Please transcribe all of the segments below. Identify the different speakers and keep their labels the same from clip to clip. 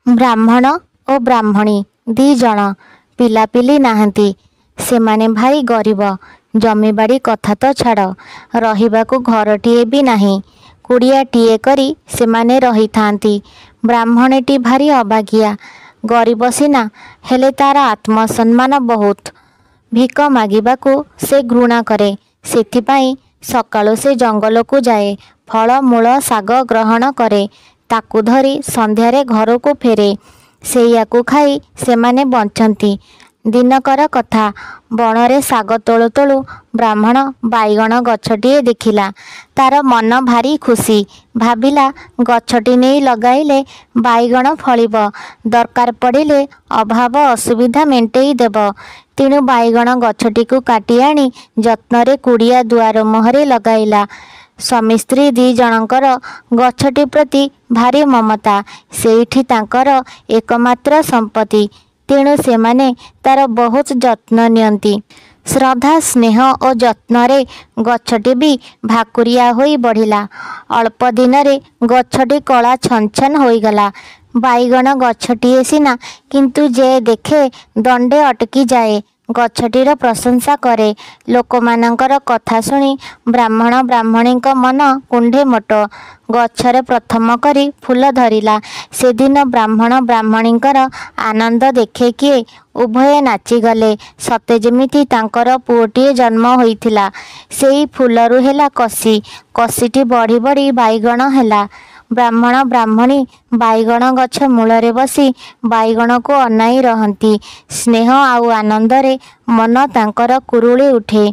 Speaker 1: ब्राह्मण और ब्राह्मणी दी जण पिलापिली नाहंती। सेमाने भारी गरीब। जमीबाड़ी कथा तो छाड़, रहिबाकू घरटीए भी नाही। कुड़ियाटीए करी सेमाने रहिथांती। ब्राह्मणीटी भारी अबागिया। गरीब सिना, हेले तार आत्मसम्मान बहुत। भिक मागिबाकू से घृणा करे। सेथिपाई सकाळु से जंगल को जाए, फल मूल शाग ग्रहण करे। ताकू धरी संध्यारे घर को फेरे। सेयाकू खाई सेमाने बंचंती। दिनकर कथा, बणरे शाग तोलु तोलु ब्राह्मण बाईगण गछटिए देखिला। तार मन भारी खुशी। भाबिला गछटी नहीं लगाइले बाईगण फलिब, दरकार पड़िले अभाव असुविधा मेंटेई देब। तेणु बाईगण गछटी को काटी आनी जत्नरे कुड़िया दुआर मुहरे लगाइला। स्वामी स्त्री दी जनकर गछटी प्रति भारी ममता। सेठी तांकर एकमात्र संपत्ति। तेणु सेमाने तार बहुत जत्न नियंती। श्रद्धा स्नेह और जत्नरे गछटी भी भाकुरिया होई बढ़िला। अल्प दिनरे गछटी कला छनछन होईगला। बाईगण गछटिए सिना, किंतु जे देखे दंडे अटकी जाए। गछटीर प्रशंसा करे। लोकमानंकर कथा शुणी ब्राह्मण ब्राह्मणीଙ୍କ मन कुंढे मोट। गछरे प्रथम करी फूल धरिला। से दिन ब्राह्मण ब्राह्मणीଙ୍କର आनंद देखे किए उभय नाचिगले। सते जेमिति तांकर पुओटिए जन्म होइथिला। सेई फूलरू हेला कसी, कसीटी बढ़ी बढ़ी बाईगण हेला। ब्राह्मण ब्राह्मणी बाईगण गछ मूलरे बसी बाईगण को अनाई रहंती। स्नेह आउ आनंदरे मन तांकर कुरुली उठे।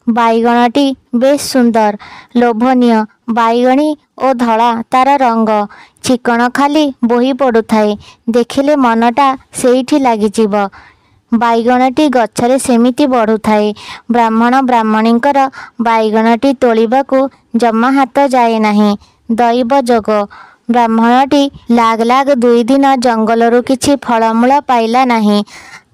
Speaker 1: बाईगणटी बेश सुंदर, लोभनीय। बाईगणी ओ धड़ा तार रंग। चिकण खाली बोही पड़ुथाए। देखिले मनटा सेठी लागिजिब। बाईगणटी गछरे सेमिति बढ़ुथाए। ब्राह्मण ब्राह्मणीଙ୍କର बाईगणटी तोलिबाकू जमा हाथ जाए नाही। दैव जोग। ब्राह्मणटी लाग लाग 2 दिन जंगलरू किछि फलमूल पाइला नाही।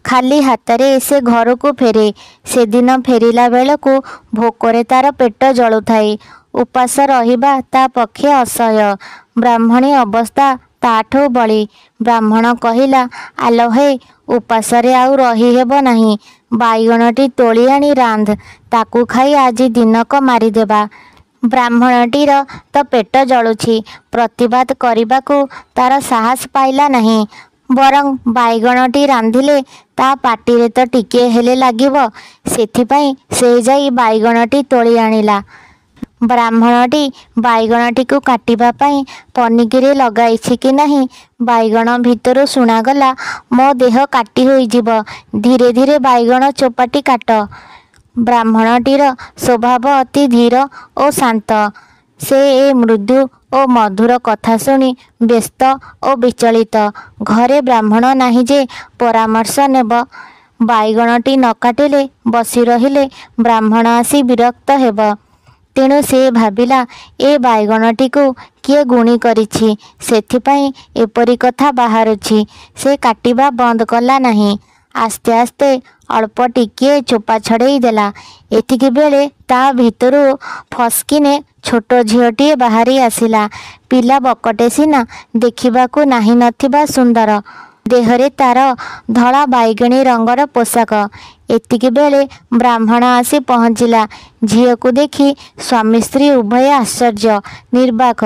Speaker 1: खाली हाथरे से घर को फेरे। से दिन फेरिला बेलकू भोकरे तार पेट जलुथाए। उपास रहिबा ता पक्षे असह्य। ब्राह्मणी अवस्था ताठू बड़ी। ब्राह्मण कहिला, आलो हे, उपासरे आउ रही हेब नाही। बाईगणटी तोली आनी रांध, ताकू खाई आजी दिनक मारिदेबा। ब्राह्मणटीर तो पेट जलुछि। प्रतिवाद करिबाकू तार साहस पाइला नाही। बरं बाईगणटी रांधिले ता पाटिरे तो टिके हेले लागिब। सेथिपाई से जाई बाईगणटी तोली आनिला। ब्राह्मणटी बाईगणटी को काटिबा पाई पनिकिरे लगाइछि कि नाही बाईगण भितरु शुणागला, मो देह काटी होइजिब। धीरे धीरे बाईगण चोपाटी काट। ब्राह्मणटीर स्वभाव अति धीर और शांत। से ए मृदु और मधुर कथा शुणी व्यस्त और विचलित। घरे ब्राह्मण नाही जे परामर्श नेब। बाईगणटी न काटिले बसी रहिले ब्राह्मण आसी विरक्त हेब। तेणु से भाबिला, ए बाईगणटी को किए गुणी करिछि, सेथिपाई एपरी कथा बाहारुछि। से काटिबा बंद कला नाही। आस्ते आस्ते अल्प टिकिए चोपा छड़ेई देला। एतिकी बेले ता भितरु फसकिने छोट झीलटीए बाहरी आसिला। पिला बकटे सिना, देखिबाकू नाही नथिबा सुंदर। देहरे तार धड़ा बाईगणी रंगर पोशाक। एतिकी बेले ब्राह्मण आसी पहुँचिला। झील को देखी स्वामी स्त्री उभय आश्चर्य निर्बाक।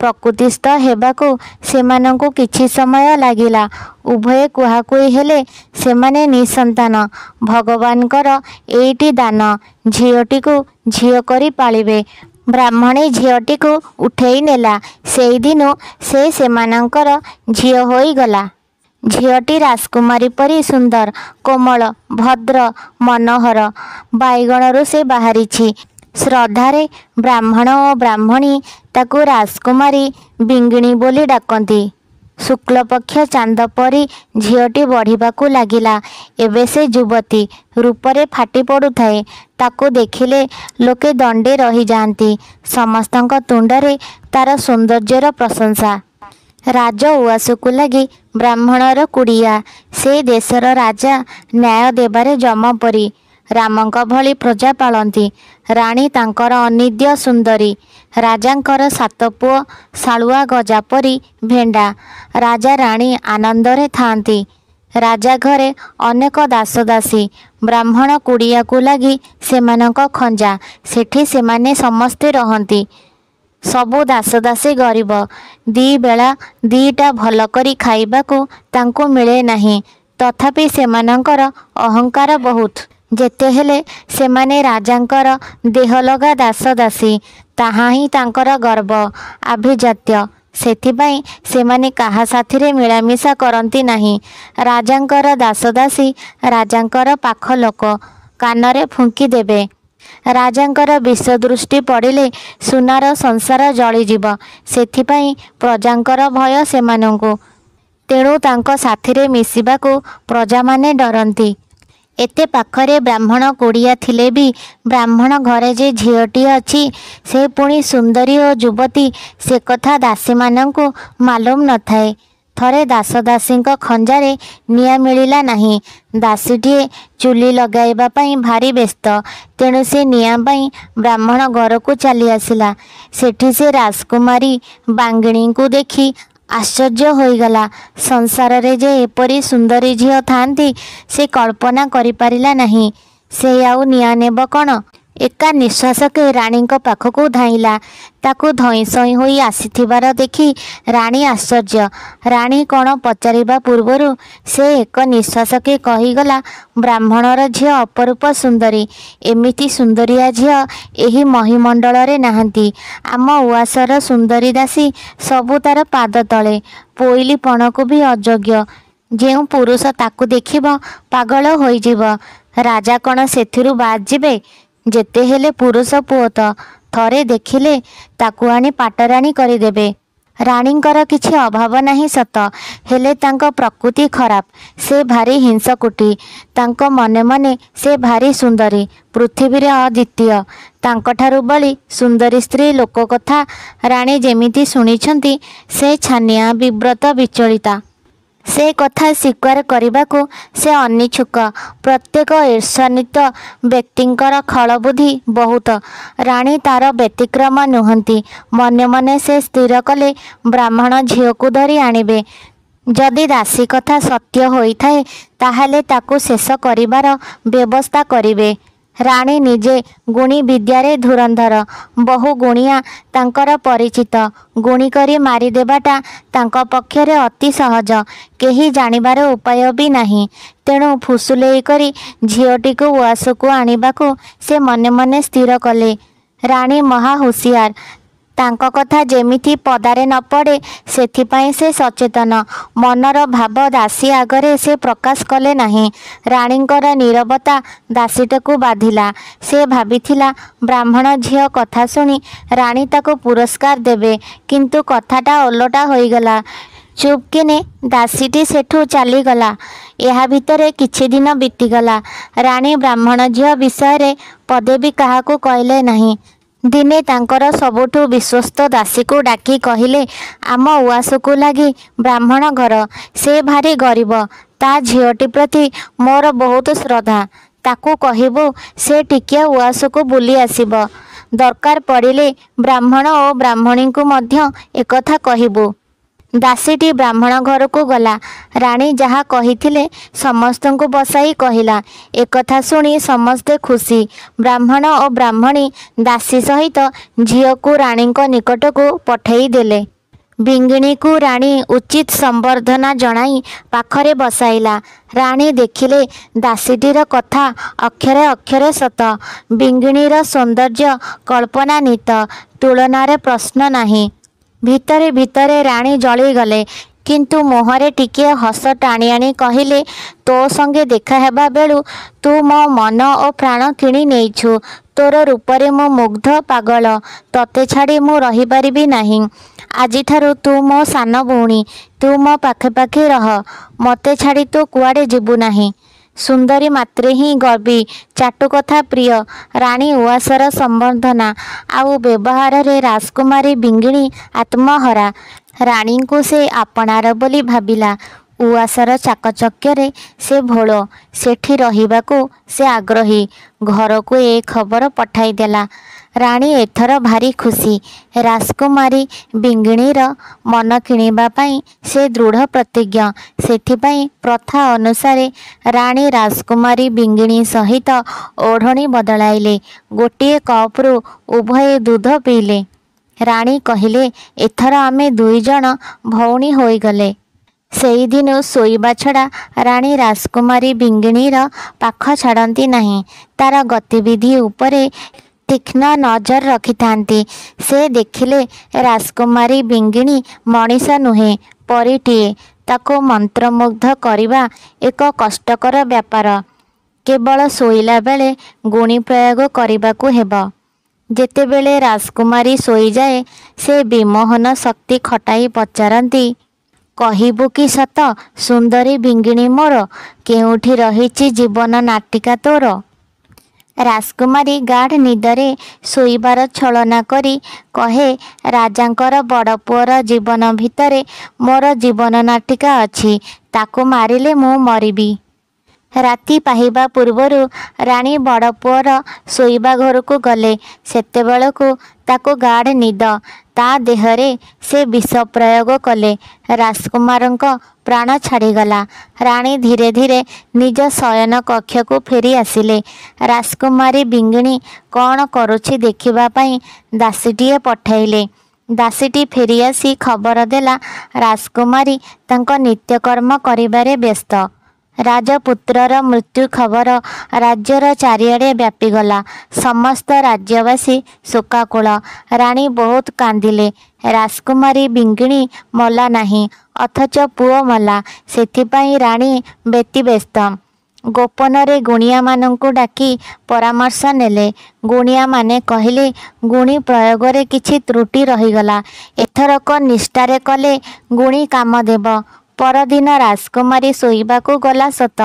Speaker 1: प्रकृतिस्थ हेबाकू सेमानंकु किछि समय लागिला। उभय कुहाकुई हेले सेमाने निसंतान। भगवानकर एइटी दान। झीलटी को झील करी पालिबे। ब्राह्मणी झीलटी को उठेई नेला। सेई दिनु से सेमानंकर झील होई गला। झीलटी राजकुमारी परी सुंदर, कोमल, भद्र, मनोहर। बाईगणरू से बाहरिछि। श्रद्धारे ब्राह्मण और ब्राह्मणी ताकू राजकुमारी बिंगिणी बोली डाकंती। शुक्लपक्ष चांद परी झीलटी बढ़िबाकू लागिला। एबे से युवती रूपरे फाटी पड़ुथाए। ताकू देखिले लोके दंडे रही जाती। समस्तଙ୍କ तुंडरे तार सौंदर्यर प्रशंसा। राज उआसकू लगी ब्राह्मणर कुड़िया। से देशर राजा न्याय देबारे जम परी। ରାମଙ୍କ ଭଳି ପ୍ରଜା ପାଳନ୍ତି। ରାଣୀ ତାଙ୍କର ଅନିନ୍ଦ୍ୟ ସୁନ୍ଦରୀ। ରାଜାଙ୍କର 7 ପୁଅ ଶାଳୁଆ ଗଜା ପରି ଭେଣ୍ଡା। ରାଜା ରାଣୀ ଆନନ୍ଦରେ ଥାଆନ୍ତି। ରାଜା ଘରେ ଅନେକ ଦାସଦାସୀ। ବ୍ରାହ୍ମଣ କୁଡ଼ିଆକୁ ଲାଗି ସେମାନଙ୍କ ଖଞ୍ଜା। ସେଠି ସେମାନେ ସମସ୍ତେ ରହନ୍ତି। ସବୁ ଦାସଦାସୀ ଗରିବ। 2 ବେଳା 2ଟା ଭଲ କରି ଖାଇବାକୁ ତାଙ୍କୁ ମିଳେ ନାହିଁ। ତଥାପି ସେମାନଙ୍କର ଅହଙ୍କାର ବହୁତ। ଯେତେ ହେଲେ ସେମାନେ ରାଜାଙ୍କର ଦେହଲଗା ଦାସଦାସୀ। ତାହା ହିଁ ତାଙ୍କର ଗର୍ବ, ଆଭିଜାତ୍ୟ। ସେଥିପାଇଁ ସେମାନେ କାହା ସାଥିରେ ମିଳାମିଶା କରନ୍ତି ନାହିଁ। ରାଜାଙ୍କର ଦାସଦାସୀ ରାଜାଙ୍କର ପାଖ ଲୋକ। କାନରେ ଫୁଙ୍କି ଦେବେ। ରାଜାଙ୍କର ବିଷଦୃଷ୍ଟି ପଡ଼ିଲେ ସୁନାର ସଂସାର ଜଳିଯିବ। ସେଥିପାଇଁ ପ୍ରଜାଙ୍କର ଭୟ ସେମାନଙ୍କୁ। ତେଣୁ ତାଙ୍କ ସାଥିରେ ମିଶିବାକୁ ପ୍ରଜାମାନେ ଡରନ୍ତି। ଏତେ ପାଖରେ ବ୍ରାହ୍ମଣ କୁଡ଼ିଆ ଥିଲେ ବି ବ୍ରାହ୍ମଣ ଘରେ ଯେ ଝିଅଟିଏ ଅଛି, ସେ ପୁଣି ସୁନ୍ଦରୀ ଓ ଯୁବତୀ, ସେ କଥା ଦାସୀମାନଙ୍କୁ ମାଲୁମ ନଥାଏ। ଥରେ ଦାସଦାସୀଙ୍କ ଖଞ୍ଜାରେ ନିଆଁ ମିଳିଲା ନାହିଁ। ଦାସୀଟିଏ ଚୁଲି ଲଗାଇବା ପାଇଁ ଭାରି ବ୍ୟସ୍ତ। ତେଣୁ ସେ ନିଆଁ ପାଇଁ ବ୍ରାହ୍ମଣ ଘରକୁ ଚାଲି ଆସିଲା। ସେଠି ସେ ରାଜକୁମାରୀ ବାଙ୍ଗିଣୀଙ୍କୁ ଦେଖି ଆଶ୍ଚର୍ଯ୍ୟ ହୋଇଗଲା। ସଂସାରରେ ଯେ ଏପରି ସୁନ୍ଦରୀ ଝିଅ ଥାଆନ୍ତି ସେ କଳ୍ପନା କରିପାରିଲା ନାହିଁ। ସେ ଆଉ ନିଆଁ ନେବ କ'ଣ? ଏକା ନିଶ୍ୱାସକେ ରାଣୀଙ୍କ ପାଖକୁ ଧାଇଁଲା। ତାକୁ ଧଇଁସଇଁ ହୋଇ ଆସିଥିବାର ଦେଖି ରାଣୀ ଆଶ୍ଚର୍ଯ୍ୟ। ରାଣୀ କ'ଣ ପଚାରିବା ପୂର୍ବରୁ ସେ ଏକ ନିଶ୍ୱାସକେ କହିଗଲା, ବ୍ରାହ୍ମଣର ଝିଅ ଅପରୂପ ସୁନ୍ଦରୀ। ଏମିତି ସୁନ୍ଦରିଆ ଝିଅ ଏହି ମହିମଣ୍ଡଳରେ ନାହାନ୍ତି। ଆମ ଉଆସର ସୁନ୍ଦରୀ ଦାସୀ ସବୁ ତାର ପାଦ ତଳେ। ପୋଇଲି ପଣକୁ ବି ଅଯୋଗ୍ୟ। ଯେଉଁ ପୁରୁଷ ତାକୁ ଦେଖିବ ପାଗଳ ହୋଇଯିବ। ରାଜା କ'ଣ ସେଥିରୁ ବାଦ୍ ଯିବେ? ଯେତେ ହେଲେ ପୁରୁଷ ପୁଅ ତ, ଥରେ ଦେଖିଲେ ତାକୁ ଆଣି ପାଟରାଣୀ କରିଦେବେ। ରାଣୀଙ୍କର କିଛି ଅଭାବ ନାହିଁ ସତ, ହେଲେ ତାଙ୍କ ପ୍ରକୃତି ଖରାପ। ସେ ଭାରି ହିଂସକୁଟି। ତାଙ୍କ ମନେ ମନେ ସେ ଭାରି ସୁନ୍ଦରୀ, ପୃଥିବୀରେ ଅଦ୍ୱିତୀୟ। ତାଙ୍କଠାରୁ ବଳି ସୁନ୍ଦରୀ ସ୍ତ୍ରୀ ଲୋକ କଥା ରାଣୀ ଯେମିତି ଶୁଣିଛନ୍ତି, ସେ ଛାନିଆ, ବିବ୍ରତ, ବିଚଳିତା। ସେ କଥା ସ୍ୱୀକାର କରିବାକୁ ସେ ଅନିଚ୍ଛୁକ। ପ୍ରତ୍ୟେକ ଈର୍ଷାନ୍ୱିତ ବ୍ୟକ୍ତିଙ୍କର ଖଳବୁଦ୍ଧି ବହୁତ। ରାଣୀ ତାର ବ୍ୟତିକ୍ରମ ନୁହନ୍ତି। ମନେ ମନେ ସେ ସ୍ଥିର କଲେ ବ୍ରାହ୍ମଣ ଝିଅକୁ ଧରି ଆଣିବେ। ଯଦି ଦାସୀ କଥା ସତ୍ୟ ହୋଇଥାଏ, ତାହେଲେ ତାକୁ ଶେଷ କରିବାର ବ୍ୟବସ୍ଥା କରିବେ। ରାଣୀ ନିଜେ ଗୁଣି ବିଦ୍ୟାରେ ଧୁରନ୍ଧର। ବହୁ ଗୁଣିଆ ତାଙ୍କର ପରିଚିତ। ଗୁଣି କରି ମାରିଦେବାଟା ତାଙ୍କ ପକ୍ଷରେ ଅତି ସହଜ। କେହି ଜାଣିବାର ଉପାୟ ବି ନାହିଁ। ତେଣୁ ଫୁସୁଲେଇ କରି ଝିଅଟିକୁ ଉଆସକୁ ଆଣିବାକୁ ସେ ମନେ ମନେ ସ୍ଥିର କଲେ। ରାଣୀ ମହା ହୁସିଆର। ତାଙ୍କ କଥା ଯେମିତି ପଦାରେ ନ ପଡ଼େ ସେଥିପାଇଁ ସେ ସଚେତନ। ମନର ଭାବ ଦାସୀ ଆଗରେ ସେ ପ୍ରକାଶ କଲେ ନାହିଁ। ରାଣୀଙ୍କର ନୀରବତା ଦାସୀଟାକୁ ବାଧିଲା। ସେ ଭାବିଥିଲା ବ୍ରାହ୍ମଣ ଝିଅ କଥା ଶୁଣି ରାଣୀ ତାକୁ ପୁରସ୍କାର ଦେବେ, କିନ୍ତୁ କଥାଟା ଓଲଟା ହୋଇଗଲା। ଚୁପ୍କିନି ଦାସୀଟି ସେଠୁ ଚାଲିଗଲା। ଏହା ଭିତରେ କିଛି ଦିନ ବିତିଗଲା। ରାଣୀ ବ୍ରାହ୍ମଣ ଝିଅ ବିଷୟରେ ପଦେ ବି କାହାକୁ କହିଲେ ନାହିଁ। ଦିନେ ତାଙ୍କର ସବୁଠୁ ବିଶ୍ୱସ୍ତ ଦାସୀକୁ ଡାକି କହିଲେ, ଆମ ଉଆସକୁ ଲାଗି ବ୍ରାହ୍ମଣ ଘର। ସେ ଭାରି ଗରିବ। ତା ଝିଅଟି ପ୍ରତି ମୋର ବହୁତ ଶ୍ରଦ୍ଧା। ତାକୁ କହିବୁ ସେ ଟିକିଏ ଉଆସକୁ ବୁଲି ଆସିବ। ଦରକାର ପଡ଼ିଲେ ବ୍ରାହ୍ମଣ ଓ ବ୍ରାହ୍ମଣୀଙ୍କୁ ମଧ୍ୟ ଏକଥା କହିବୁ। ଦାସୀଟି ବ୍ରାହ୍ମଣ ଘରକୁ ଗଲା। ରାଣୀ ଯାହା କହିଥିଲେ ସମସ୍ତଙ୍କୁ ବସାଇ କହିଲା। ଏକଥା ଶୁଣି ସମସ୍ତେ ଖୁସି। ବ୍ରାହ୍ମଣ ଓ ବ୍ରାହ୍ମଣୀ ଦାସୀ ସହିତ ଝିଅକୁ ରାଣୀଙ୍କ ନିକଟକୁ ପଠେଇ ଦେଲେ। ବିଙ୍ଗିଣୀକୁ ରାଣୀ ଉଚିତ ସମ୍ବର୍ଦ୍ଧନା ଜଣାଇ ପାଖରେ ବସାଇଲା। ରାଣୀ ଦେଖିଲେ ଦାସୀଟିର କଥା ଅକ୍ଷରେ ଅକ୍ଷରେ ସତ। ବିଙ୍ଗିଣୀର ସୌନ୍ଦର୍ଯ୍ୟ କଳ୍ପନାତୀତ। ତୁଳନାରେ ପ୍ରଶ୍ନ ନାହିଁ। ଭିତରେ ଭିତରେ ରାଣୀ ଜଳିଗଲେ, କିନ୍ତୁ ମୁହଁରେ ଟିକିଏ ହସ ଟାଣି ଆଣି କହିଲେ, ତୋ ସଙ୍ଗେ ଦେଖା ହେବା ବେଳୁ ତୁ ମୋ ମନ ଓ ପ୍ରାଣ କିଣି ନେଇଛୁ। ତୋର ରୂପରେ ମୁଁ ମୁଗ୍ଧ, ପାଗଳ। ତତେ ଛାଡ଼ି ମୁଁ ରହିପାରିବି ନାହିଁ। ଆଜିଠାରୁ ତୁ ମୋ ସାନ ଭଉଣୀ। ତୁ ମୋ ପାଖେ ପାଖେ ରହ। ମୋତେ ଛାଡ଼ି ତୁ କୁଆଡ଼େ ଯିବୁ ନାହିଁ। ସୁନ୍ଦରୀ ମାତ୍ରେ ହିଁ ଗର୍ବୀ, ଚାଟୁକଥା ପ୍ରିୟ। ରାଣୀ ଉଆସର ସମ୍ବର୍ଦ୍ଧନା ଆଉ ବ୍ୟବହାରରେ ରାଜକୁମାରୀ ବିଙ୍ଗିଣୀ ଆତ୍ମହରା। ରାଣୀଙ୍କୁ ସେ ଆପଣାର ବୋଲି ଭାବିଲା। उआसर चाकचक्य से भोल सेठी रहिबाकू से आग्रही घर को ए खबर पठाईदेला। राणी एथर भारी खुशी। राजकुमारी बिंगिणीर मन किणिबा पाई से दृढ़ प्रतिज्ञ। सेथिपाई प्रथा अनुसारे राणी राजकुमारी बिंगिणी सहित ओढ़णी बदलाइले। गोटे कप्रु उभय दूध पीले। राणी कहिले एथर आमे दुई जन भौणी होईगले। सेई दिनु शोइबा छड़ा राणी राजकुमारी बिंगिणीर पाख छाड़ती नहीं। तार गतिविधि उपरे तीक्ष्ण नजर रखिथांती। से देखिले राजकुमारी बिंगिणी मनीष नुहे परीटिए। ताको मंत्रमुग्ध करिबा एक कष्टकर व्यापार। केवल शोइला बेले गुणी प्रयोग करिबाकू हेबो। जेतेबेले राजकुमारी शोई जाए से विमोहन शक्ति खटाई पचारती कहिबु कि सत सुंदरी बिंगिणी मोर केउठी रहिछि जीवन नाटिका तोर। राजकुमारी गाढ़ निदरे शोइबार छलना करी कहे राजांकर बड़ पुअर जीवन भितरे मोर जीवन नाटिका अछि। ताकू मारिले मु मरिबी। राति पाहिबा पूर्वरु राणी बड़ पुअर शोइबा घर को गले। सेतेबेलकू ताको गाढ़ निद। ता देहरे से विष प्रयोग कले। राजकुमारंक प्राण छाड़ीगला। राणी धीरे धीरे निज शयन कक्ष को फेरी आसिले। राजकुमारी बिंगिणी कौन करुछि देखिबा पाई दासीटीए पठाइले। दासीटी फेरी आसी खबर देला राजकुमारी तांको नित्यकर्म करिबारे व्यस्त। राजपुत्रर मृत्यु खबर राज्यर चारिआडे व्यापीगला। समस्त राज्यवासी शोकाकुल। राणी बहुत कांदिले। राजकुमारी बिंगिणी मला नाही अथच पुओ मला। सेथिपाई राणी व्यतिव्यस्त। गोपନରେ गुणिया मानंकु डाकी परामर्श नेले। गुणिया माने कहिले गुणी प्रयोगरे किछि त्रुटि रहिगला। एथरक निष्ठारे कले गुणी काम देब। परदिन राजकुमारी शोइबाकू गला सत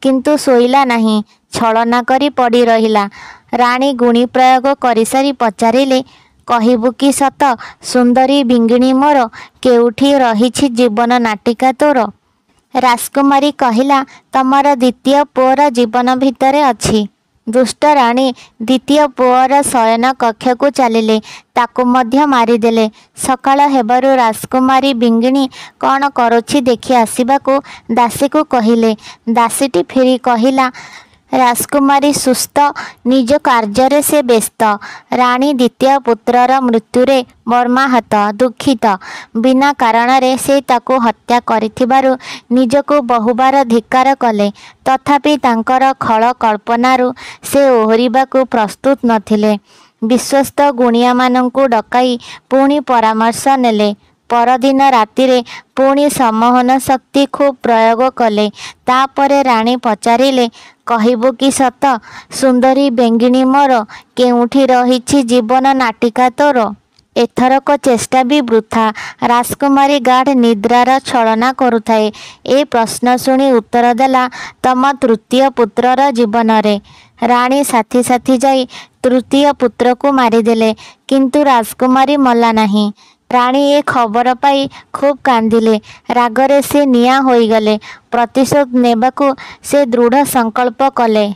Speaker 1: किंतु शोइला नहीं। छलना करी पड़ी रहिला। राणी गुणी प्रयोग करिसारी पचारिले कहिबु कि सत सुंदरी बिंगिणी मोर केउठी रहिछि जीवन नाटिका तोर। राजकुमारी कहिला तमर द्वितीय पुअर जीवन भितरे अछि। दुष्ट राणी द्वितीय पुअर शयन कक्ष को चलिले। ताकू मध्य मारिदेले। सकाळ हेबारु राजकुमारी बिंगिणी कौन करुछि देखि आसिबाकू दासी को कहिले। दासीटी फेरी कहिला राजकुमारी सुस्थ निज कार्य से व्यस्त। राणी द्वितीय पुत्रर मृत्युरे मर्माहत दुखित। बिना कारण रे से ताको हत्या करिथिबारु निजको बहुबार धिक्कार कले। तथापि तांकर खल कल्पनारु से ओहरिबाकू प्रस्तुत नथिले। विश्वस्त गुणिया मानंकु डकाई पुणी परामर्श नेले। परदिन रातिरे पुणी सम्मोहन शक्ति खूब प्रयोग कले। तापरे राणी पचारिले कहिबु कि सत सुंदरी बेंगिणी मोर केउठी रहिछि जीवन नाटिका तोर। एथरक चेष्टा भी वृथा। राजकुमारी गाढ़ निद्रार छलना करुथाए। ए प्रश्न शुणी उत्तर देला तम तृतीय पुत्रर जीवन रे। राणी साथी साथी जाई तृतीय पुत्र को मारिदेले किंतु राजकुमारी मला नहीं। राणी ए खबर पाई खूब कांदिले। रागरे से निया होईगले। प्रतिशोध नेबाकू से दृढ़ संकल्प कले।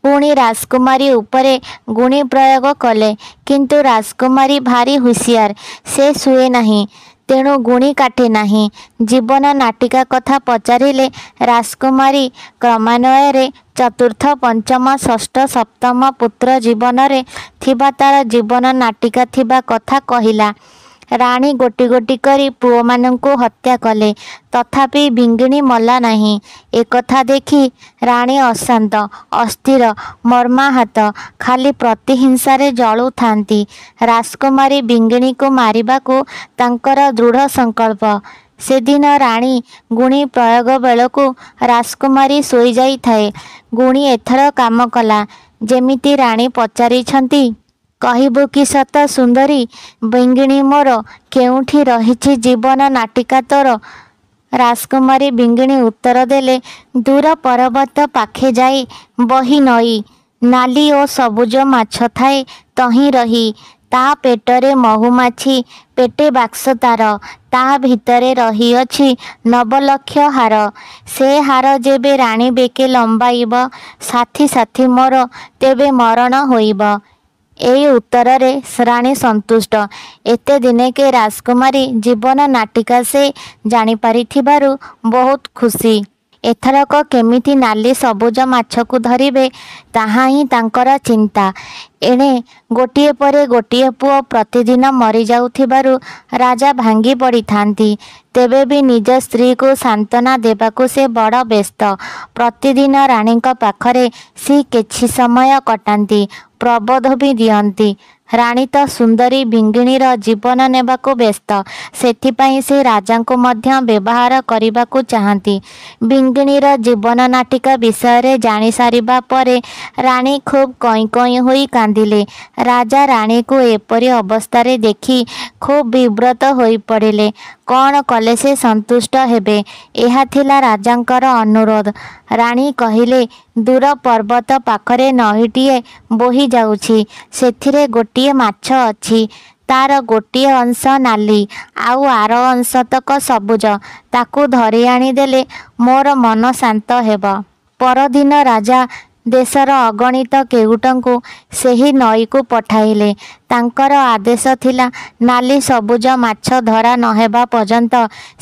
Speaker 1: पुणी राजकुमारी उपरे गुणी प्रयोग कले किंतु राजकुमारी भारी हुशियार। से शुए नहीं तेणु गुणी काटे नहीं। जीवन नाटिका कथा पचारिले राजकुमारी क्रमान्वये चतुर्थ पंचम षष्ठ सप्तम पुत्र जीवन रे थिबा तार जीवन नाटिका थिबा कथा कहिला। राणी गोटी गोटी करी पुओ मानंकु हत्या कले तथापि बिंगिणी मला नहीं। एकथा देखी राणी अशांत अस्थिर मर्माहत खाली प्रतिहिंसारे जळु थांती। राजकुमारी बिंगिणी को मारिबाकू तांकर दृढ़ संकल्प। से दिन राणी गुणी प्रयोग बेलकू राजकुमारी शोई जाई थाए। गुणी एथर काम कला जेमिति राणी पचारिछंती कहिबु कि सत सुंदरी बिंगिणी मोर केउठी रहिछि जीवन नाटिका तोर। राजकुमारी बिंगिणी उत्तर देले दूर पर्वत पाखे जाई बही नई नाली ओ सबुज माछ थाए तहीं रही ତା ପେଟରେ ମହୁମାଛି, ପେଟେ ବାକ୍ସ ତାର, ତା ଭିତରେ ରହିଅଛି ନବଲକ୍ଷ ହାର। ସେ ହାର ଯେବେ ରାଣୀ ବେକେ ଲମ୍ବାଇବ, ସାଥି ସାଥି ମୋର ତେବେ ମରଣ ହୋଇବ। ଏଇ ଉତ୍ତରରେ ରାଣୀ ସନ୍ତୁଷ୍ଟ। ଏତେ ଦିନେକେ ରାଜକୁମାରୀ ଜୀବନ ନାଟିକା ସେ ଜାଣିପାରିଥିବାରୁ ବହୁତ ଖୁସି। ଏଥରକ କେମିତି ନାଲି ସବୁଜ ମାଛକୁ ଧରିବେ, ତାହା ହିଁ ତାଙ୍କର ଚିନ୍ତା। ଏଣେ ଗୋଟିଏ ପରେ ଗୋଟିଏ ପୁଅ ପ୍ରତିଦିନ ମରିଯାଉଥିବାରୁ ରାଜା ଭାଙ୍ଗି ପଡ଼ିଥାନ୍ତି। ତେବେ ବି ନିଜ ସ୍ତ୍ରୀକୁ ସାନ୍ତ୍ୱନା ଦେବାକୁ ସେ ବଡ଼ ବ୍ୟସ୍ତ। ପ୍ରତିଦିନ ରାଣୀଙ୍କ ପାଖରେ ସେ କିଛି ସମୟ କଟାନ୍ତି, ପ୍ରବୋଧ ବି ଦିଅନ୍ତି। ରାଣୀ ତ ସୁନ୍ଦରୀ ବିଙ୍ଗିଣୀର ଜୀବନ ନେବାକୁ ବ୍ୟସ୍ତ, ସେଥିପାଇଁ ସେ ରାଜାଙ୍କୁ ମଧ୍ୟ ବ୍ୟବହାର କରିବାକୁ ଚାହାନ୍ତି। ବିଙ୍ଗିଣୀର ଜୀବନ ନାଟିକା ବିଷୟରେ ଜାଣିସାରିବା ପରେ ରାଣୀ ଖୁବ୍ କଇଁ କଇଁ ହୋଇ କାନ୍ଦିଲେ। ରାଜା ରାଣୀକୁ ଏପରି ଅବସ୍ଥାରେ ଦେଖି ଖୁବ୍ ବିବ୍ରତ ହୋଇପଡ଼ିଲେ। କ'ଣ କଲେ ସେ ସନ୍ତୁଷ୍ଟ ହେବେ, ଏହା ଥିଲା ରାଜାଙ୍କର ଅନୁରୋଧ। ରାଣୀ କହିଲେ, ଦୂର ପର୍ବତ ପାଖରେ ନଈଟିଏ ବୋହି ଯାଉଛି, ସେଥିରେ ଗୋଟିଏ ମାଛ ଅଛି। ତାର ଗୋଟିଏ ଅଂଶ ନାଲି, ଆଉ ଆର ଅଂଶତକ ସବୁଜ। ତାକୁ ଧରି ଆଣିଦେଲେ ମୋର ମନ ଶାନ୍ତ ହେବ। ପରଦିନ ରାଜା ଦେଶର ଅଗଣିତ କେଉଟଙ୍କୁ ସେହି ନଈକୁ ପଠାଇଲେ। ତାଙ୍କର ଆଦେଶ ଥିଲା, ନାଲି ସବୁଜ ମାଛ ଧରା ନହେବା ପର୍ଯ୍ୟନ୍ତ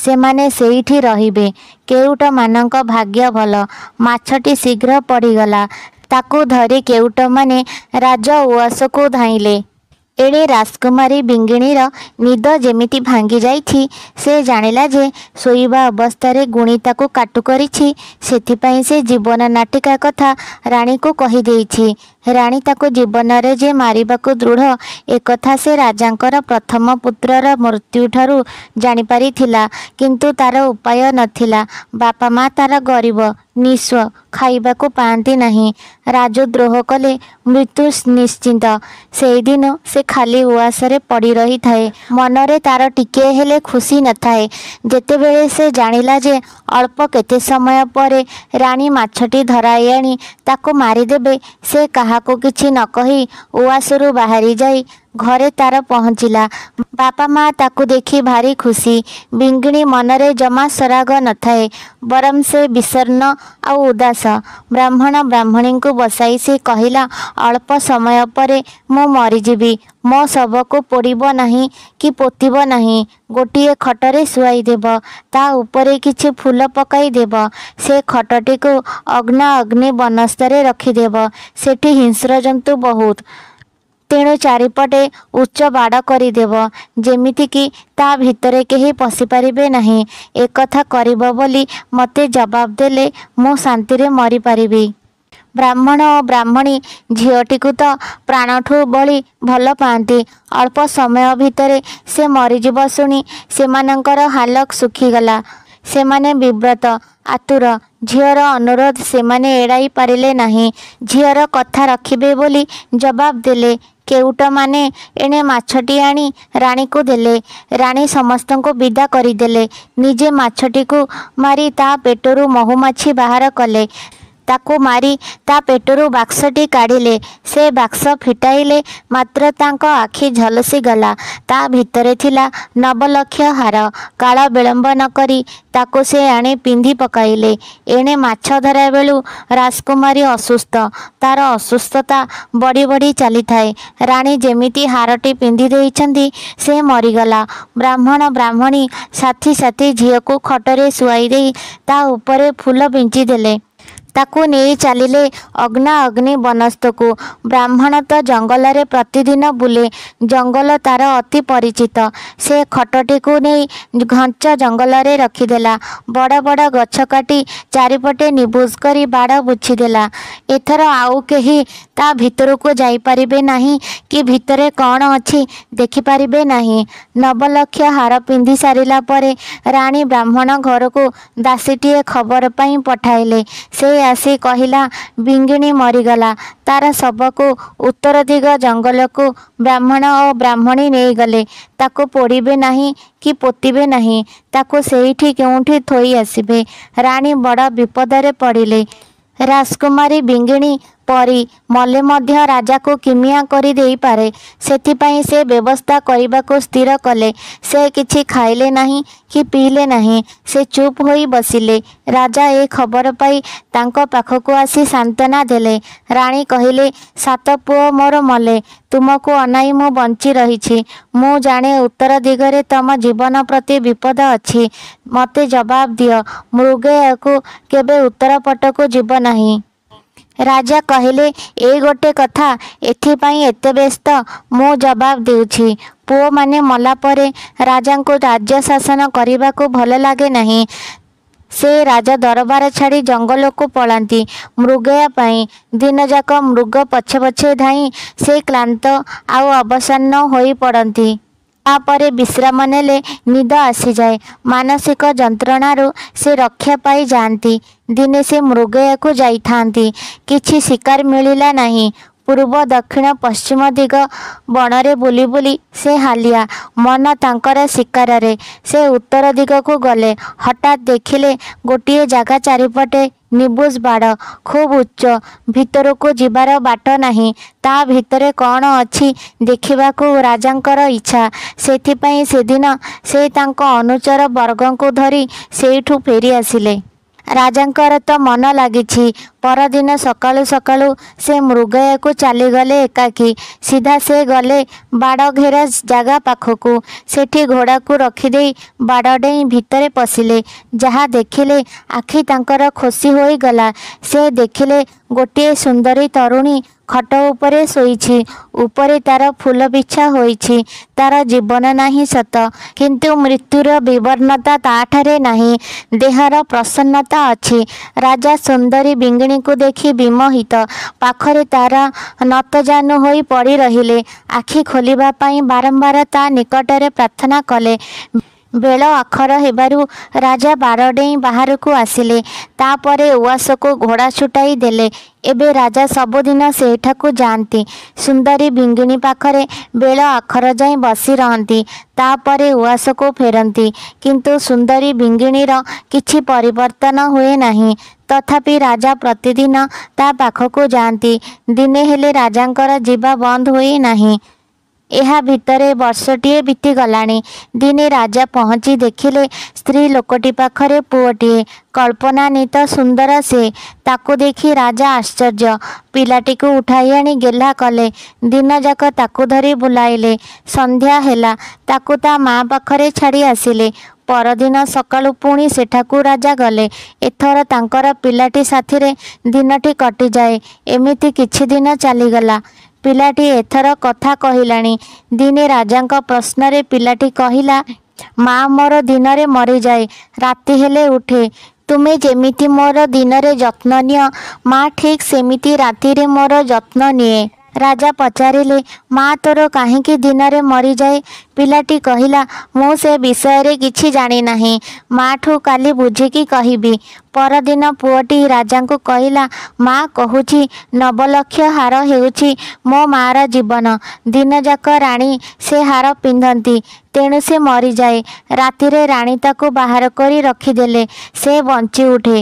Speaker 1: ସେମାନେ ସେଇଠି ରହିବେ। କେଉଟମାନଙ୍କ ଭାଗ୍ୟ ଭଲ, ମାଛଟି ଶୀଘ୍ର ପଡ଼ିଗଲା। ତାକୁ ଧରି କେଉଟମାନେ ରାଜ ଉଆସକୁ ଧାଇଁଲେ। ଏଣେ ରାଜକୁମାରୀ ବିଙ୍ଗିଣୀର ନିଦ ଯେମିତି ଭାଙ୍ଗିଯାଇଛି। ସେ ଜାଣିଲା ଯେ ଶୋଇବା ଅବସ୍ଥାରେ ଗୁଣି ତାକୁ କାଟୁ କରିଛି। ସେଥିପାଇଁ ସେ ଜୀବନ ନାଟିକା କଥା ରାଣୀକୁ କହିଦେଇଛି। ରାଣୀ ତାକୁ ଜୀବନରେ ଯେ ମାରିବାକୁ ଦୃଢ଼, ଏକଥା ସେ ରାଜାଙ୍କର ପ୍ରଥମ ପୁତ୍ରର ମୃତ୍ୟୁଠାରୁ ଜାଣିପାରିଥିଲା। କିନ୍ତୁ ତାର ଉପାୟ ନଥିଲା। ବାପା ମା ତାର ଗରିବ, ନିଃସ୍ୱ, ଖାଇବାକୁ ପାଆନ୍ତି ନାହିଁ। ରାଜଦ୍ରୋହ କଲେ ମୃତ୍ୟୁ ନିଶ୍ଚିତ। ସେଇଦିନ ସେ ଖାଲି ଉଆସରେ ପଡ଼ି ରହିଥାଏ। ମନରେ ତାର ଟିକିଏ ହେଲେ ଖୁସି ନଥାଏ। ଯେତେବେଳେ ସେ ଜାଣିଲା ଯେ ଅଳ୍ପ କେତେ ସମୟ ପରେ ରାଣୀ ମାଛଟି ଧରାଇ ଆଣି ତାକୁ ମାରିଦେବେ, ସେ କାହାକୁ କିଛି ନ କହି ଉଆସରୁ ବାହାରି ଯାଇ ଘରେ ତାର ପହଞ୍ଚିଲା। ବାପା ମା ତାକୁ ଦେଖି ଭାରି ଖୁସି। ବିଙ୍ଗିଣୀ ମନରେ ଜମା ସରାଗ ନଥାଏ, ବରଂ ସେ ବିଷର୍ଣ୍ଣ ଆଉ ଉଦାସ। ବ୍ରାହ୍ମଣ ବ୍ରାହ୍ମଣୀଙ୍କୁ ବସାଇ ସେ କହିଲା, ଅଳ୍ପ ସମୟ ପରେ ମୁଁ ମରିଯିବି। ମୋ ଶବକୁ ପୋଡ଼ିବ ନାହିଁ କି ପୋତିବ ନାହିଁ। ଗୋଟିଏ ଖଟରେ ଶୁଆଇଦେବ, ତା ଉପରେ କିଛି ଫୁଲ ପକାଇଦେବ। ସେ ଖଟଟିକୁ ଅଗ୍ନି ବନସ୍ତରେ ରଖିଦେବ। ସେଠି ହିଂସ୍ରଜନ୍ତୁ ବହୁତ, ତେଣୁ ଚାରିପଟେ ଉଚ୍ଚ ବାଡ଼ କରିଦେବ, ଯେମିତିକି ତା ଭିତରେ କେହି ପଶିପାରିବେ ନାହିଁ। ଏକଥା କରିବ ବୋଲି ମୋତେ ଜବାବ ଦେଲେ ମୁଁ ଶାନ୍ତିରେ ମରିପାରିବି। ବ୍ରାହ୍ମଣ ଓ ବ୍ରାହ୍ମଣୀ ଝିଅଟିକୁ ତ ପ୍ରାଣଠୁ ବଳି ଭଲ ପାଆନ୍ତି। ଅଳ୍ପ ସମୟ ଭିତରେ ସେ ମରିଯିବ ଶୁଣି ସେମାନଙ୍କର ହାଲକ ଶୁଖିଗଲା। ସେମାନେ ବିବ୍ରତ, ଆତୁର। ଝିଅର ଅନୁରୋଧ ସେମାନେ ଏଡ଼ାଇ ପାରିଲେ ନାହିଁ। ଝିଅର କଥା ରଖିବେ ବୋଲି ଜବାବ ଦେଲେ। କେଉଟମାନେ ଏଣେ ମାଛଟି ଆଣି ରାଣୀକୁ ଦେଲେ। ରାଣୀ ସମସ୍ତଙ୍କୁ ବିଦା କରିଦେଲେ। ନିଜେ ମାଛଟିକୁ ମାରି ତା ପେଟରୁ ମହୁମାଛି ବାହାର କଲେ। ତାକୁ ମାରି ତା ପେଟରୁ ବାକ୍ସଟି କାଢ଼ିଲେ। ସେ ବାକ୍ସ ଫିଟାଇଲେ ମାତ୍ର ତାଙ୍କ ଆଖି ଝଲସିଗଲା। ତା ଭିତରେ ଥିଲା ନବଲକ୍ଷ ହାର। କାଳ ବିଳମ୍ବ ନ କରି ତାକୁ ସେ ଆଣି ପିନ୍ଧି ପକାଇଲେ। ଏଣେ ମାଛ ଧରା ବେଳୁ ରାଜକୁମାରୀ ଅସୁସ୍ଥ। ତାର ଅସୁସ୍ଥତା ବଢ଼ି ବଢ଼ି ଚାଲିଥାଏ। ରାଣୀ ଯେମିତି ହାରଟି ପିନ୍ଧି ଦେଇଛନ୍ତି, ସେ ମରିଗଲା। ବ୍ରାହ୍ମଣ ବ୍ରାହ୍ମଣୀ ସାଥି ସାଥି ଝିଅକୁ ଖଟରେ ଶୁଆଇ ଦେଇ ତା ଉପରେ ଫୁଲ ବିଞ୍ଚିଦେଲେ। ତାକୁ ନେଇ ଚାଲିଲେ ଅଗ୍ନି ବନସ୍ତକୁ। ବ୍ରାହ୍ମଣ ତ ଜଙ୍ଗଲରେ ପ୍ରତିଦିନ ବୁଲେ। ଜଙ୍ଗଲ ତାର ଅତି ପରିଚିତ। ସେ ଖଟଟିକୁ ନେଇ ଘଞ୍ଚ ଜଙ୍ଗଲରେ ରଖିଦେଲା। ବଡ଼ ବଡ଼ ଗଛ କାଟି ଚାରିପଟେ ନିବୁଜ କରି ବାଡ଼ ବୁଛିଦେଲା। ଏଥର ଆଉ କେହି ତା ଭିତରକୁ ଯାଇପାରିବେ ନାହିଁ କି ଭିତରେ କ'ଣ ଅଛି ଦେଖିପାରିବେ ନାହିଁ। ନବଲକ୍ଷ ହାର ପିନ୍ଧି ସାରିଲା ପରେ ରାଣୀ ବ୍ରାହ୍ମଣ ଘରକୁ ଦାସୀଟିଏ ଖବର ପାଇଁ ପଠାଇଲେ। ସେ ଆସି କହିଲା, ବିଙ୍ଗିଣୀ ମରିଗଲା। ତାର ଶବକୁ ଉତ୍ତର ଦିଗ ଜଙ୍ଗଲକୁ ବ୍ରାହ୍ମଣ ଓ ବ୍ରାହ୍ମଣୀ ନେଇଗଲେ। ତାକୁ ପୋଡ଼ିବେ ନାହିଁ କି ପୋତିବେ ନାହିଁ। ତାକୁ ସେଇଠି କେଉଁଠି ଥୋଇ ଆସିବେ। ରାଣୀ ବଡ଼ ବିପଦରେ ପଡ଼ିଲେ। ରାଜକୁମାରୀ ବିଙ୍ଗିଣୀ ପରି ମଲେ ମଧ୍ୟ ରାଜାକୁ କିମିଆ କରି ଦେଇପାରେ। ସେଥିପାଇଁ ସେ ବ୍ୟବସ୍ଥା କରିବାକୁ ସ୍ଥିର କଲେ। ସେ କିଛି ଖାଇଲେ ନାହିଁ କି ପିଇଲେ ନାହିଁ। ସେ ଚୁପ୍ ହୋଇ ବସିଲେ। ରାଜା ଏ ଖବର ପାଇ ତାଙ୍କ ପାଖକୁ ଆସି ସାନ୍ତ୍ୱନା ଦେଲେ। ରାଣୀ କହିଲେ, 7 ପୁଅ ମୋର ମଲେ, ତୁମକୁ ଅନାଇ ମୁଁ ବଞ୍ଚି ରହିଛି। ମୁଁ ଜାଣେ ଉତ୍ତର ଦିଗରେ ତମ ଜୀବନ ପ୍ରତି ବିପଦ ଅଛି। ମୋତେ ଜବାବ ଦିଅ, ମୃଗୟାକୁ କେବେ ଉତ୍ତର ପଟକୁ ଯିବ ନାହିଁ। ରାଜା କହିଲେ, ଏଇ ଗୋଟେ କଥା, ଏଥିପାଇଁ ଏତେ ବ୍ୟସ୍ତ? ମୁଁ ଜବାବ ଦେଉଛି। ପୁଅମାନେ ମଲା ପରେ ରାଜାଙ୍କୁ ରାଜ୍ୟ ଶାସନ କରିବାକୁ ଭଲ ଲାଗେ ନାହିଁ। ସେ ରାଜ ଦରବାର ଛାଡ଼ି ଜଙ୍ଗଲକୁ ପଳାନ୍ତି ମୃଗୟା ପାଇଁ। ଦିନଯାକ ମୃଗ ପଛେ ପଛେ ଧାଇଁ ସେ କ୍ଳାନ୍ତ ଆଉ ଅବସନ୍ନ ହୋଇ ପଡ଼ନ୍ତି। ତାପରେ ବିଶ୍ରାମ ନେଲେ ନିଦ ଆସିଯାଏ। ମାନସିକ ଯନ୍ତ୍ରଣାରୁ ସେ ରକ୍ଷା ପାଇ ଯାଆନ୍ତି। ଦିନେ ସେ ମୃଗୟାକୁ ଯାଇଥାନ୍ତି। କିଛି ଶିକାର ମିଳିଲା ନାହିଁ। ପୂର୍ବ ଦକ୍ଷିଣ ପଶ୍ଚିମ ଦିଗ ବଣରେ ବୁଲି ବୁଲି ସେ ହାଲିଆ। ମନ ତାଙ୍କର ଶିକାରରେ। ସେ ଉତ୍ତର ଦିଗକୁ ଗଲେ। ହଠାତ୍ ଦେଖିଲେ ଗୋଟିଏ ଜାଗା ଚାରିପଟେ ନିବୁଜ ବାଡ଼, ଖୁବ୍ ଉଚ୍ଚ। ଭିତରକୁ ଯିବାର ବାଟ ନାହିଁ। ତା ଭିତରେ କ'ଣ ଅଛି ଦେଖିବାକୁ ରାଜାଙ୍କର ଇଚ୍ଛା। ସେଥିପାଇଁ ସେଦିନ ସେ ତାଙ୍କ ଅନୁଚର ବର୍ଗଙ୍କୁ ଧରି ସେଇଠୁ ଫେରି ଆସିଲେ। ରାଜାଙ୍କର ତ ମନ ଲାଗିଛି। ପରଦିନ ସକାଳୁ ସକାଳୁ ସେ ମୃଗୟାକୁ ଚାଲିଗଲେ ଏକାକୀ। ସିଧା ସେ ଗଲେ ବାଡ଼ ଘେରା ଜାଗା ପାଖକୁ। ସେଠି ଘୋଡ଼ାକୁ ରଖିଦେଇ ବାଡ଼ ଡେଇଁ ଭିତରେ ପଶିଲେ। ଯାହା ଦେଖିଲେ ଆଖି ତାଙ୍କର ଖୋସି ହୋଇଗଲା। ସେ ଦେଖିଲେ ଗୋଟିଏ ସୁନ୍ଦରୀ ତରୁଣୀ ଖଟ ଉପରେ ଶୋଇଛି। ଉପରେ ତାର ଫୁଲ ବିଛା ହୋଇଛି। ତାର ଜୀବନ ନାହିଁ ସତ, କିନ୍ତୁ ମୃତ୍ୟୁର ବିବର୍ଣ୍ଣତା ତାଠାରେ ନାହିଁ। ଦେହର ପ୍ରସନ୍ନତା ଅଛି। ରାଜା ସୁନ୍ଦରୀ ବିଙ୍ଗିଣୀକୁ ଦେଖି ବିମୋହିତ। ପାଖରେ ତାର ନତଜାନୁ ହୋଇ ପଡ଼ି ରହିଲେ। ଆଖି ଖୋଲିବା ପାଇଁ ବାରମ୍ବାର ତା ନିକଟରେ ପ୍ରାର୍ଥନା କଲେ। ବେଳ ଆଖର ହେବାରୁ ରାଜା ବାଡ଼ ଡେଇଁ ବାହାରକୁ ଆସିଲେ। ତାପରେ ଉଆସକୁ ଘୋଡ଼ା ଛୁଟାଇ ଦେଲେ। ଏବେ ରାଜା ସବୁଦିନ ସେଠାକୁ ଯାଆନ୍ତି। ସୁନ୍ଦରୀ ବିଙ୍ଗିଣୀ ପାଖରେ ବେଳ ଆଖର ଯାଇ ବସି ରହନ୍ତି। ତାପରେ ଉଆସକୁ ଫେରନ୍ତି। କିନ୍ତୁ ସୁନ୍ଦରୀ ବିଙ୍ଗିଣୀର କିଛି ପରିବର୍ତ୍ତନ ହୁଏ ନାହିଁ। ତଥାପି ରାଜା ପ୍ରତିଦିନ ତା ପାଖକୁ ଯାଆନ୍ତି। ଦିନେ ହେଲେ ରାଜାଙ୍କର ଯିବା ବନ୍ଦ ହୋଇ ନାହିଁ। ଏହା ଭିତରେ ବର୍ଷଟିଏ ବିତିଗଲାଣି। ଦିନେ ରାଜା ପହଞ୍ଚି ଦେଖିଲେ ସ୍ତ୍ରୀ ଲୋକଟି ପାଖରେ ପୁଅଟିଏ। କଳ୍ପନାତୀତ ସୁନ୍ଦର ସେ। ତାକୁ ଦେଖି ରାଜା ଆଶ୍ଚର୍ଯ୍ୟ। ପିଲାଟିକୁ ଉଠାଇ ଆଣି ଗେହ୍ଲା କଲେ। ଦିନଯାକ ତାକୁ ଧରି ବୁଲାଇଲେ। ସନ୍ଧ୍ୟା ହେଲା, ତାକୁ ତା ମା ପାଖରେ ଛାଡ଼ି ଆସିଲେ। ପରଦିନ ସକାଳୁ ପୁଣି ସେଠାକୁ ରାଜା ଗଲେ। ଏଥର ତାଙ୍କର ପିଲାଟି ସାଥିରେ ଦିନଟି କଟିଯାଏ। ଏମିତି କିଛି ଦିନ ଚାଲିଗଲା। ପିଲାଟି ଏଥର କଥା କହିଲାଣି। ଦିନେ ରାଜାଙ୍କ ପ୍ରଶ୍ନରେ ପିଲାଟି କହିଲା, ମା ମୋର ଦିନରେ ମରିଯାଏ, ରାତି ହେଲେ ଉଠେ। ତୁମେ ଯେମିତି ମୋର ଦିନରେ ଯତ୍ନ ନିଅ, ମା ଠିକ୍ ସେମିତି ରାତିରେ ମୋର ଯତ୍ନ ନିଏ। ରାଜା ପଚାରିଲେ, ମା ତୋର କାହିଁକି ଦିନରେ ମରିଯାଏ? ପିଲାଟି କହିଲା, ମୁଁ ସେ ବିଷୟରେ କିଛି ଜାଣିନାହିଁ। ମାଠୁ କାଲି ବୁଝିକି କହିବି। ପରଦିନ ପୁଅଟି ରାଜାଙ୍କୁ କହିଲା, ମା କହୁଛି 9 ଲକ୍ଷ ହାର ହେଉଛି ମୋ ମାର ଜୀବନ। ଦିନଯାକ ରାଣୀ ସେ ହାର ପିନ୍ଧନ୍ତି, ତେଣୁ ସେ ମରିଯାଏ। ରାତିରେ ରାଣୀ ତାକୁ ବାହାର କରି ରଖିଦେଲେ ସେ ବଞ୍ଚି ଉଠେ।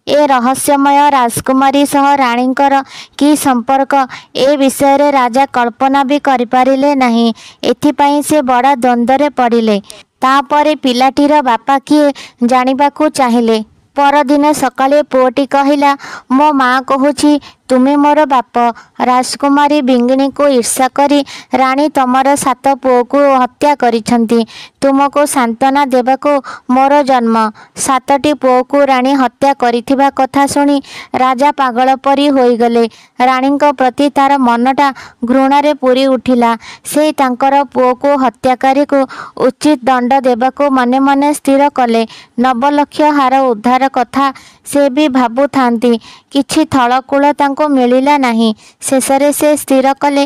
Speaker 1: ଏ ରହସ୍ୟମୟ ରାଜକୁମାରୀ ସହ ରାଣୀଙ୍କର କି ସମ୍ପର୍କ, ଏ ବିଷୟରେ ରାଜା କଳ୍ପନା ବି କରିପାରିଲେ ନାହିଁ। ଏଥିପାଇଁ ସେ ବଡ଼ ଦ୍ୱନ୍ଦ୍ୱରେ ପଡ଼ିଲେ। ତାପରେ ପିଲାଟିର ବାପା କିଏ ଜାଣିବାକୁ ଚାହିଁଲେ। ପରଦିନ ସକାଳେ ପୁଅଟି କହିଲା, ମୋ ମା କହୁଛି ତୁମେ ମୋର ବାପ। ରାଜକୁମାରୀ ବିଙ୍ଗିଣୀକୁ ଈର୍ଷା କରି ରାଣୀ ତମର 7 ପୁଅକୁ ହତ୍ୟା କରିଛନ୍ତି। ତୁମକୁ ସାନ୍ତ୍ୱନା ଦେବାକୁ ମୋର ଜନ୍ମ। 7ଟି ପୁଅକୁ ରାଣୀ ହତ୍ୟା କରିଥିବା କଥା ଶୁଣି ରାଜା ପାଗଳ ପରି ହୋଇଗଲେ। ରାଣୀଙ୍କ ପ୍ରତି ତାର ମନଟା ଘୃଣାରେ ପୂରି ଉଠିଲା। ସେ ତାଙ୍କର ପୁଅକୁ ହତ୍ୟାକାରୀକୁ ଉଚିତ ଦଣ୍ଡ ଦେବାକୁ ମନେ ମନେ ସ୍ଥିର କଲେ। 9 ଲକ୍ଷ ହାର ଉଦ୍ଧାର କଥା ସେ ବି ଭାବୁଥାନ୍ତି। କିଛି ଥଳକୂଳ ତାଙ୍କୁ ମିଳିଲା ନାହିଁ। ଶେଷରେ ସେ ସ୍ଥିର କଲେ,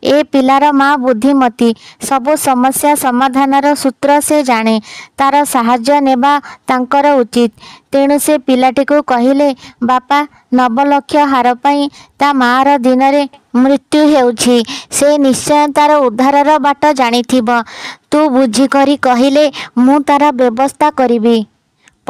Speaker 1: ଏ ପିଲାର ମା ବୁଦ୍ଧିମତୀ। ସବୁ ସମସ୍ୟା ସମାଧାନର ସୂତ୍ର ସେ ଜାଣେ। ତାର ସାହାଯ୍ୟ ନେବା ତାଙ୍କର ଉଚିତ। ତେଣୁ ସେ ପିଲାଟିକୁ କହିଲେ, ବାପା, 9 ଲକ୍ଷ ହାର ପାଇଁ ତା ମାର ଦିନରେ ମୃତ୍ୟୁ ହେଉଛି। ସେ ନିଶ୍ଚୟ ତାର ଉଦ୍ଧାରର ବାଟ ଜାଣିଥିବ। ତୁ ବୁଝିକରି କହିଲେ ମୁଁ ତାର ବ୍ୟବସ୍ଥା କରିବି।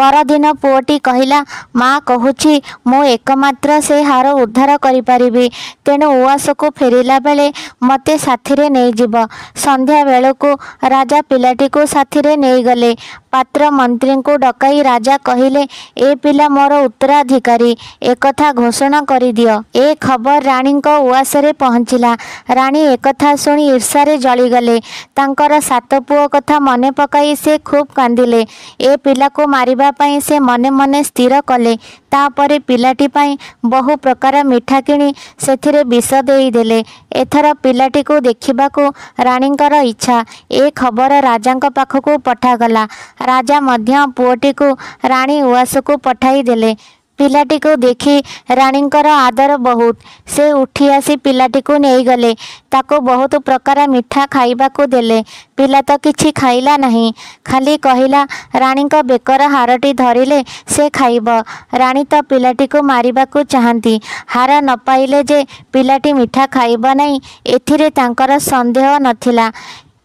Speaker 1: परदिन पुओटी कहिला, माँ कहूची मु एकमात्र से हार उद्धार करिपारिबी, तेणु उआसकु फेरिला बेले मते साथिरे नहीं जीव। संध्या बेलକୁ राजा पिलाटीको साथिरे नहीं गले। पात्र मंत्री को डकाई राजा कहिले, ए पिला मोर उत्तराधिकारी, एकथा घोषणा करि दियो। ए खबर रानी को उआसरे पहुँचिला। रानी एकथा शुणी ईर्षारे जलिगले। तांकर सात पुओ कथा मने पकाई से खूब कांदिले। ए पिला को मारिबा पई से मने मने स्थिर कले। तापरे पिलाटी पई बहु प्रकार मिठा किणी सेथिरे विष देई देले। एथर पिलाटी को देखिबाकू रानींकर इच्छा। ए खबर राजांक पाखकू पठागला। राजा मध्य पुओटी को रानी उआसकू पठाई देले। पिलाटी को देखी रानींकर आदर बहुत। से उठी आसी पिलाटी को नहीं गले। ताको बहुत प्रकार मिठा खाइबा को देले। पिला तो किछि खाइला नहीं, खाली कहिला रानी को बेकर हारटी धरिले से खाइब। रानी तो पिलाटी को मारिबा को चाहती। हार न पाइले जे पिलाटी मिठा खाइब नहीं एथिरे तांकर संदेह नथिला।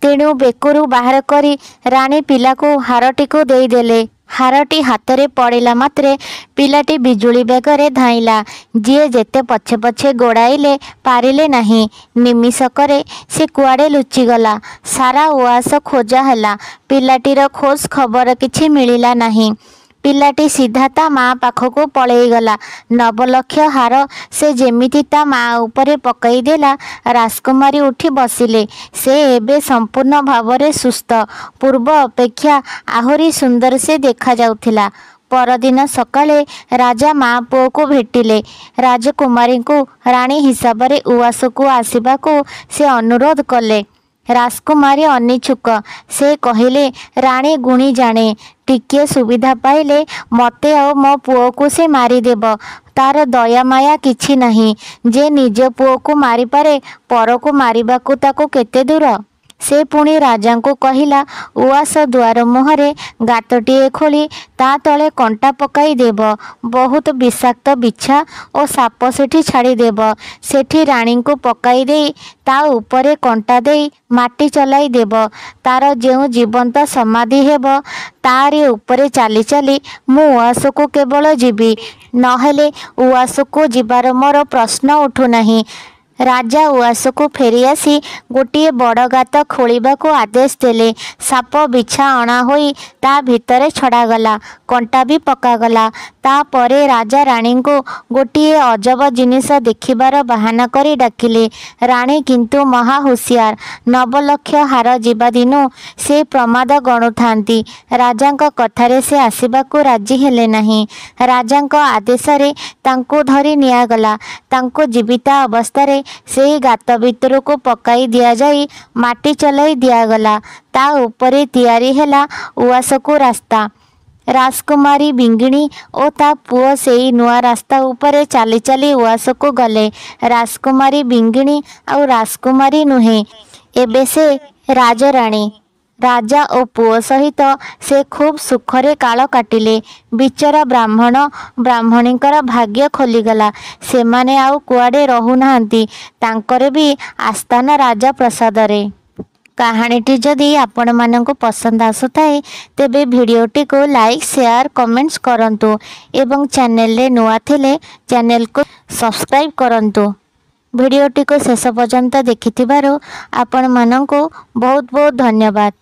Speaker 1: तेणु बेकुरु बाहर करी रानी पिला को हारटी को देई देले। हारटी हाथ में पड़िला मात्रे पिलाटी बिजुली बेगरे धाइला। जीए जेते पछे पछे गोड़ाइले पारिले नहीं। निमिषकरे से कुआड़े लुचिगला। सारा उआस खोजा हैला, पिलाटीर खोज खबर किछि मिलिला नहीं। पिलाटी सीधा ता माँ पाखकू पलैगला। नवलक्ष हार से जेमिति ता माँ उपरे पकई देला। राजकुमारी उठी बसिले। से एबे संपूर्ण भावरे सुस्थ, पूर्व अपेक्षा आहुरी सुंदर से देखा जाउथिला। परदिन सकाळे राजा माँ पुओ को भेटिले। राजकुमारी को रानी हिसाब रे उआसकू आसिबाकू से अनुरोध कले। राजकुमारी अनिच्छुक। से कहिले, रानी गुणी जाने, टिके सुविधा पाइले मते और मो पुओ को से मारिदेब। तार दया माया किछि नहीं। जे निज पुओ को मारि पारे पर को मारिबाकू ताको केते दूर। से पुणी राजा को कहिला, उआस द्वार मुहरे गातटीए खोली ता तले कंटा पकाई देब। बहुत विषाक्त बिछा और साप सेठी छाड़ी देब। सेठी रानी को पकाई देई ता उपरे कंटा देई माटी चलाई देब। तार जेउ जीवंत समाधि हेब तारी उपरे चाली चाली मु उआस को केवल जीवी, नहेले उआस को जीवार मोर प्रश्न उठू नहीं। राजा उआस को फेरी आसी गोटे बड़ गात खोलिबा को आदेश देले। साप बिछा अणा होई ता भितरे छड़ागला, कंटा भी पकागला। तापरे राजा रानी को गोटे अजब जिनिस देखिबार बहाना करी डाकिले। रानी किंतु महा हुसियार। नवलक्ष हार जीवा दिनु से प्रमाद गणुथांती। राजांक कथारे से आसिबाकू राजी हेले नहीं। राजांक आदेशरे तांको धरी नियागला। तांको जीविता अवस्थारे से गात भितर को पकाई दिया जाई माटी चलाई दियागला। ता उपरे तैयारी हेला उआसकू रास्ता। राजकुमारी बिंगिणी और ता पुओ सेई नुआ रास्ता उपरे चाली चाली उआसकू गले। राजकुमारी बिंगिणी और राजकुमारी नुहे, एबे से राजराणी। राजा और पुओ सहित से खूब सुखरे काल काटिले। बिचरा ब्राह्मण ब्राह्मणींकर भाग्य खोलीगला। से माने आउ कुआडे रहु नाहंती। तांकर भी आस्थान राजा प्रसादरे। कहानीटी जदि आपण मानंको पसंद आसुथाए तेबे भिडियोटी को लाइक शेयर कमेंट्स करंतु एवं चैनल रे नुआ थिले चैनल को सब्सक्राइब करंतु। भिडियोटी को शेष पर्यंत देखिथिबारु आपण मानंको बहुत बहुत धन्यवाद।